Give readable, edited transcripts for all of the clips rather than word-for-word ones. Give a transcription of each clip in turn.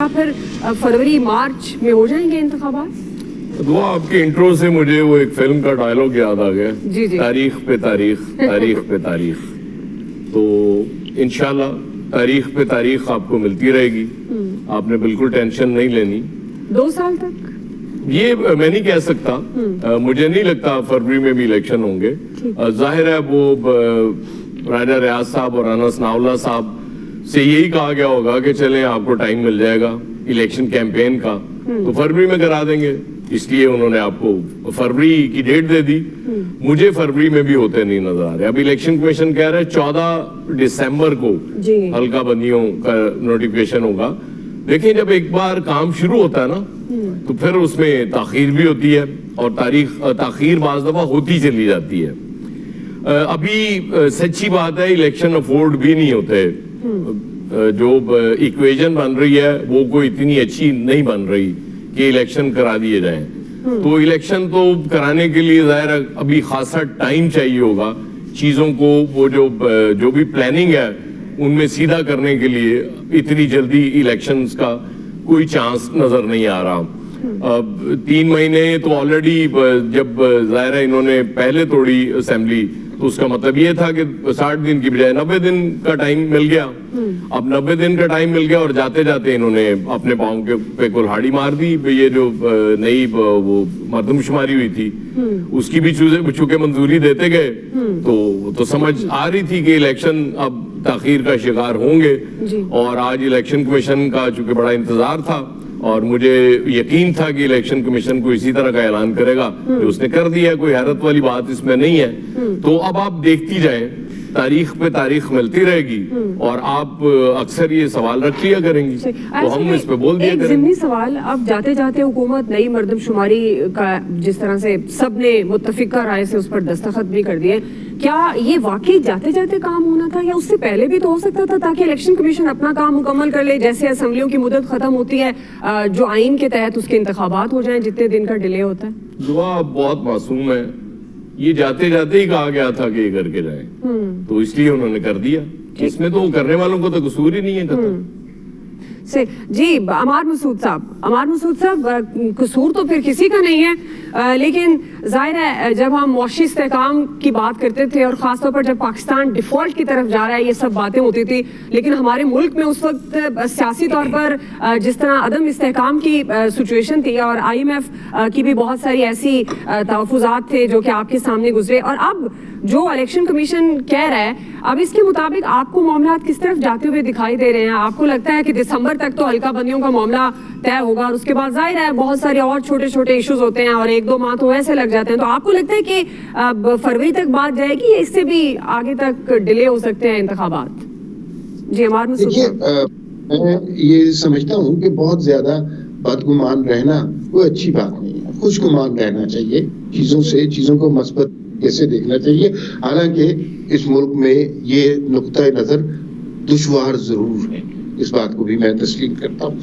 फिर फरवरी मार्च में हो जाएंगे इंतखाबात? दुआ आपके इंट्रो से मुझे वो एक फिल्म का डायलॉग याद आ गया, जी जी। तारीख पे तारीख, तारीख पे तारीख। तो इंशाल्लाह तारीख पे तारीख आपको मिलती रहेगी, आपने बिल्कुल टेंशन नहीं लेनी। 2 साल तक? ये मैं नहीं कह सकता, मुझे नहीं लगता फरवरी में भी इलेक्शन होंगे। जाहिर है वो राजा रियाज साहब और अनस नावला साहब से यही कहा गया होगा कि चलें आपको टाइम मिल जाएगा इलेक्शन कैंपेन का, तो फरवरी में करा देंगे, इसलिए उन्होंने आपको फरवरी की डेट दे दी। मुझे फरवरी में भी होते नहीं नजर आ रहे। अब इलेक्शन कमीशन कह रहा है 14 दिसंबर को हल्का बंदियों का नोटिफिकेशन होगा। देखिए जब एक बार काम शुरू होता है ना तो फिर उसमें ताखीर भी होती है और ताखीर बाज दफा होती चली जाती है। अभी सच्ची बात है इलेक्शन अफोर्ड भी नहीं होते, जो इक्वेशन बन रही है वो कोई इतनी अच्छी नहीं बन रही कि इलेक्शन करा दिए जाएं। तो इलेक्शन तो कराने के लिए जाहिर है अभी खासा टाइम चाहिए होगा, चीजों को वो जो भी प्लानिंग है उनमें सीधा करने के लिए इतनी जल्दी इलेक्शंस का कोई चांस नजर नहीं आ रहा। 3 महीने तो ऑलरेडी जब जाहिर है इन्होंने पहले तोड़ी असेंबली तो उसका मतलब ये था कि 60 दिन की बजाय 90 दिन का टाइम मिल गया। अब 90 दिन का टाइम मिल गया और जाते जाते इन्होंने अपने पाँव के पे कुल्हाड़ी मार दी। ये जो नई वो मर्दमशुमारी हुई थी उसकी भी चूंकि मंजूरी देते गए तो समझ आ रही थी कि इलेक्शन अब ताखीर का शिकार होंगे। और आज इलेक्शन कमीशन का चूंकि बड़ा इंतजार था और मुझे यकीन था कि इलेक्शन कमीशन को इसी तरह का ऐलान करेगा, जो उसने कर दिया, कोई हैरत वाली बात इसमें नहीं है। तो अब आप देखती जाएं, तारीख पे तारीख मिलती रहेगी और आप अक्सर ये सवाल रख लिया करेंगी तो हम इस पे बोल दिया करेंगे। ज़िमनी सवाल, अब जाते जाते हुकूमत नई मर्दमशुमारी का जिस तरह से सबने मुत्तफिका राय से उस पर दस्तखत भी कर दिए, क्या ये वाकई जाते जाते काम होना था या उससे पहले भी तो हो सकता था, ताकि इलेक्शन कमीशन अपना काम मुकम्मल कर ले? जैसे असेंबलियों की मुद्दत खत्म होती है, जो आइन के तहत उसके इंतखाबात हो जाएं जितने दिन का डिले होता है। दुआ बहुत मासूम है, ये जाते जाते ही कहा गया था कि ये करके जाए, तो इसलिए उन्होंने कर दिया। इसमें तो करने वालों को तो कसूर ही नहीं है से। जी अमार मसूद साहब, कसूर तो फिर किसी का नहीं है, लेकिन जाहिर है जब हम मुआशी इस्तेहकाम की बात करते थे और ख़ासतौर पर जब पाकिस्तान डिफ़ॉल्ट की तरफ जा रहा है ये सब बातें होती थी, लेकिन हमारे मुल्क में उस वक्त सियासी तौर पर जिस तरह अदम इस्तेहकाम की सिचुएशन थी और IMF की भी बहुत सारी ऐसी तहफ़्फ़ुज़ात थे जो कि आपके सामने गुजरे, और अब जो इलेक्शन कमीशन कह रहा है अब इसके मुताबिक आपको मामलात किस तरफ जाते हुए दिखाई दे रहे हैं? आपको लगता है कि दिसंबर तक तो हल्का बंदियों का मामला तय होगा और उसके बाद जाहिर है बहुत सारे और छोटे छोटे इश्यूज होते हैं और 1-2 माह तो ऐसे लग जाते हैं, तो आपको लगता है कि अब फरवरी तक बात जाएगी या इससे भी आगे तक डिले हो सकते हैं इंतखाबात? जी अमार मसूद, मैं ये समझता हूँ कि बहुत ज्यादा बदगुमान रहना कोई अच्छी बात नहीं है, खुशगुमान रहना चाहिए, चीजों को मस्बत कैसे देखना चाहिए। हालांकि इस मुल्क में ये नुक्ता नजर दुश्वार जरूर है, इस बात को भी मैं तस्लीम करता हूँ।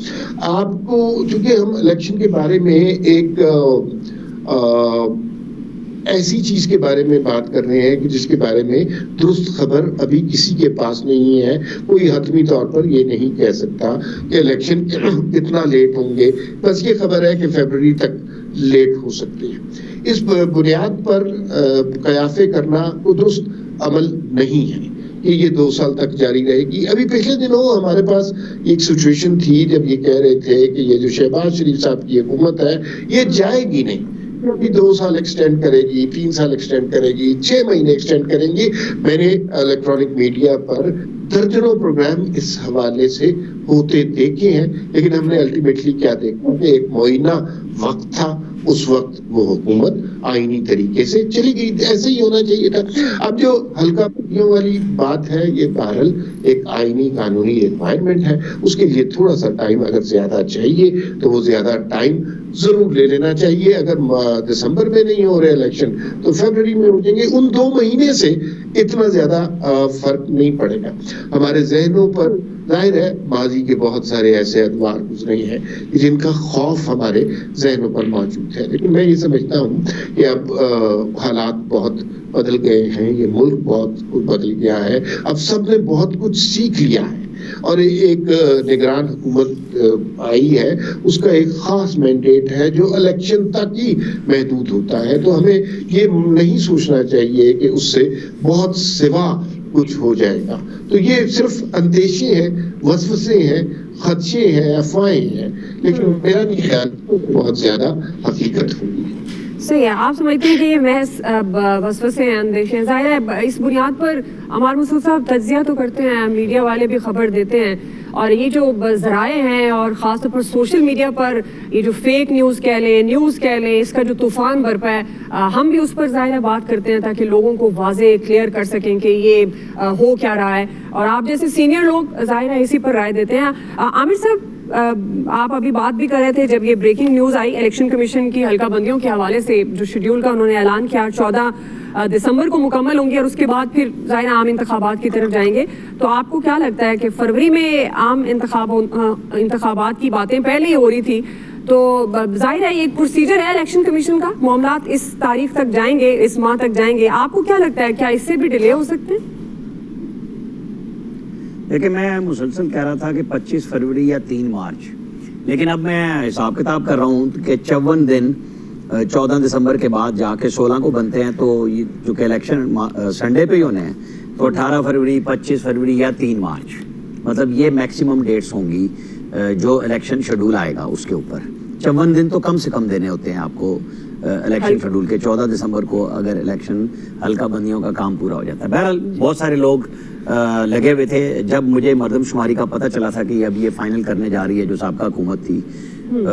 आपको चूंकि हम इलेक्शन के बारे में एक ऐसी चीज के बारे में बात कर रहे हैं कि जिसके बारे में दुरुस्त खबर अभी किसी के पास नहीं है, कोई हतमी तौर पर ये नहीं कह सकता कि इलेक्शन कितना लेट होंगे, बस ये खबर है कि फरवरी तक लेट हो सकते हैं। इस बुनियाद पर कयासे करना को दुरुस्त अमल नहीं है कि ये 2 साल तक जारी रहेगी। अभी पिछले दिनों हमारे पास एक सिचुएशन थी जब ये कह रहे थे कि ये जो शहबाज शरीफ साहब की हुकूमत है ये जाएगी नहीं, क्योंकि 2 साल एक्सटेंड करेगी, 3 साल एक्सटेंड करेगी, 6 महीने एक्सटेंड करेंगी। मैंने इलेक्ट्रॉनिक मीडिया पर दर्जनों प्रोग्राम इस हवाले से होते देखे हैं, लेकिन हमने अल्टीमेटली क्या देखा कि एक मुआयना वक्त था, उस वक्त वो हुकूमत आईनी तरीके से चली गई, ऐसे ही होना चाहिए था। अब जो हल्का पट्टियों वाली बात है ये बहरहाल एक आईनी कानूनी रिक्वायरमेंट है, उसके लिए थोड़ा सा टाइम अगर ज्यादा चाहिए तो वो ज्यादा टाइम जरूर ले लेना चाहिए। अगर दिसंबर में नहीं हो रहे इलेक्शन तो फरवरी में हो जाएंगे, उन 2 महीने से इतना ज्यादा फर्क नहीं पड़ेगा। हमारे जहनों पर जाहिर है माजी के बहुत सारे ऐसे अदवार गुजरे हैं जिनका खौफ हमारे जहनों पर मौजूद है, लेकिन मैं ये समझता हूँ कि अब हालात बहुत बदल गए हैं, ये मुल्क बहुत बदल गया है, अब सबने बहुत कुछ सीख लिया है। اور ایک نگران حکومت آئی ہے، اس کا ایک خاص مینڈیٹ ہے جو الیکشن تک ہی محدود ہوتا ہے. تو ہمیں یہ نہیں سوچنا چاہیے کہ اس سے بہت سوا کچھ ہو جائے گا. تو یہ صرف اندیشے ہیں، وسوسے ہیں، خدشے ہیں، افواہیں ہیں، لیکن میرا نہیں خیال بہت زیادہ حقیقت ہوگی. صحیح ہے. آپ سمجھتے ہیں کہ یہ محض وسوسے ہیں، اندیشے ہیں؟ ظاہر ہے اس بنیاد پر عمار مسعود صاحب تجزیہ تو کرتے ہیں، میڈیا والے بھی خبر دیتے ہیں، اور یہ جو ذرائع ہیں اور خاص طور پر سوشل میڈیا پر یہ جو فیک نیوز کہہ لیں، اس کا جو طوفان برپا ہے، ہم بھی اس پر ظاہر بات کرتے ہیں تاکہ لوگوں کو واضح کلیئر کر سکیں کہ یہ ہو کیا رہا ہے، اور آپ جیسے سینئر لوگ ظاہر ہے اسی پر رائے دیتے ہیں. عامر صاحب، آپ ابھی بات بھی کر رہے تھے جب یہ breaking news I election commission کی حلقہ بندیوں کے حوالے سے، جو شیڈیول کا انہوں نے اعلان کیا 14 دسمبر کو مکمل ہوں گی اور اس کے بعد پھر ظاہر عام انتخابات کی طرف جائیں گے. تو آپ کو کیا لگتا ہے کہ فروری میں عام انتخابات کی باتیں پہلے ہی ہو رہی تھی، تو ظاہر ہے یہ ایک پروسیجر ہے الیکشن کمیشن کا، معاملات اس تاریخ تک جائیں گے، اس ماہ تک جائیں گے، آپ کو کیا لگتا ہے کیا اس سے بھی ڈیلے ہو سکتے ہیں؟ دیکھیں، میں مسلسل کہہ رہا تھا کہ 25 فروری یا 3 مارچ، لیکن اب میں حساب کتاب کر رہا ہوں کہ 54 دن 14 دسمبر کے بعد جا کے 16 کو بنتے ہیں، تو یہ جو کہ الیکشن سنڈے پہ ہی ہونے ہیں، تو 18 فروری 25 فروری یا 3 مارچ، مطلب یہ میکسیمم ڈیٹس ہوں گی جو الیکشن شیڈول آئے گا اس کے اوپر. 54 دن تو کم سے کم دینے ہوتے ہیں آپ کو الیکشن شیڈول کے. 14 دسمبر کو اگر الیکشن حلقہ بندیوں کا کام پورا ہو جاتا ہے. بہرحال بہت سارے لوگ لگے ہوئے تھے. جب مجھے مردم شماری کا پتہ چلا تھا کہ اب یہ فائنل کرنے جا رہی ہے جو سابقہ حکومت تھی،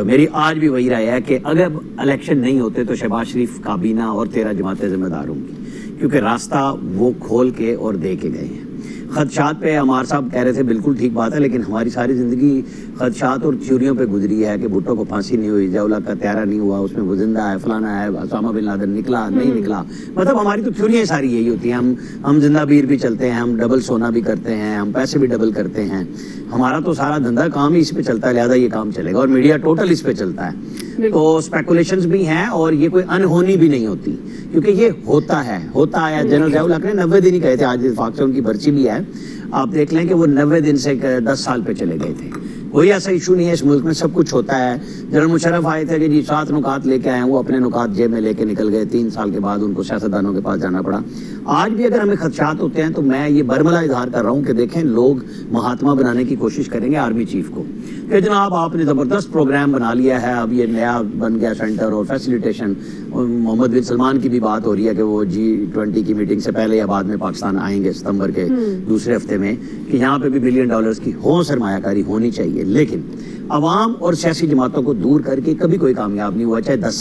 میری آج بھی وہی رائے ہے کہ اگر الیکشن نہیں ہوتے تو شہباز شریف کابینہ اور 13 جماعتیں ذمہ دار ہوں گی، کیونکہ راستہ وہ کھول کے اور دے کے گئے ہیں. خدشات پہ عمار صاحب کہہ رہے تھے، بالکل ٹھیک بات ہے، لیکن ہماری ساری زندگی خدشات اور تھیوریوں پہ گزری ہے کہ بھٹو کو پھانسی نہیں ہوئی، ضیاء الحق کا طیارہ نہیں ہوا، اس میں وہ زندہ ہے، فلانا ہے، اسامہ بن لادن نکلا نہیں نکلا. مطلب ہماری تو تھیوریاں ساری یہی ہوتی ہیں. ہم زندہ بیر بھی چلتے ہیں، ہم ڈبل سونا بھی کرتے ہیں، ہم پیسے بھی ڈبل کرتے ہیں. ہمارا تو سارا دھندا کام ہی اس پہ چلتا ہے، لہٰذا یہ کام چلے گا، اور میڈیا ٹوٹل اس پہ چلتا ہے. تو اسپیکولیشنز بھی ہیں اور یہ کوئی انہونی بھی نہیں ہوتی، کیونکہ یہ ہوتا ہے. جنرل ضیاء الحق نے 90 دن ہی کہے تھے، آج اتفاق سے ان کی برسی بھی ہے، آپ دیکھ لیں کہ وہ 90 دن سے 10 سال پہ چلے گئے تھے. کوئی ایسا ایشو نہیں ہے، اس ملک میں سب کچھ ہوتا ہے. جنرل مشرف آئے تھے کہ جی 7 نکات لے کے آئے ہیں، وہ اپنے نکات جیب میں لے کے نکل گئے. 3 سال کے بعد ان کو سیاستدانوں کے پاس جانا پڑا. آج بھی اگر ہمیں خدشات ہوتے ہیں تو میں یہ برملا اظہار کر رہا ہوں کہ دیکھیں، لوگ مہاتما بنانے کی کوشش کریں گے آرمی چیف کو کہ جناب آپ نے زبردست پروگرام بنا لیا ہے، اب یہ نیا بن گیا سینٹر اور فیسیلیٹیشن. محمد بن سلمان کی بھی بات ہو رہی ہے کہ وہ G20 کی میٹنگ سے پہلے یا بعد میں پاکستان آئیں گے ستمبر کے دوسرے ہفتے میں، کہ یہاں پہ بھی $1 بلین کی سرمایہ کاری ہونی چاہیے. لیکن عوام اور سیاسی جماعتوں کو دور کر کے کبھی کوئی کامیاب نہیں ہوا، چاہے 10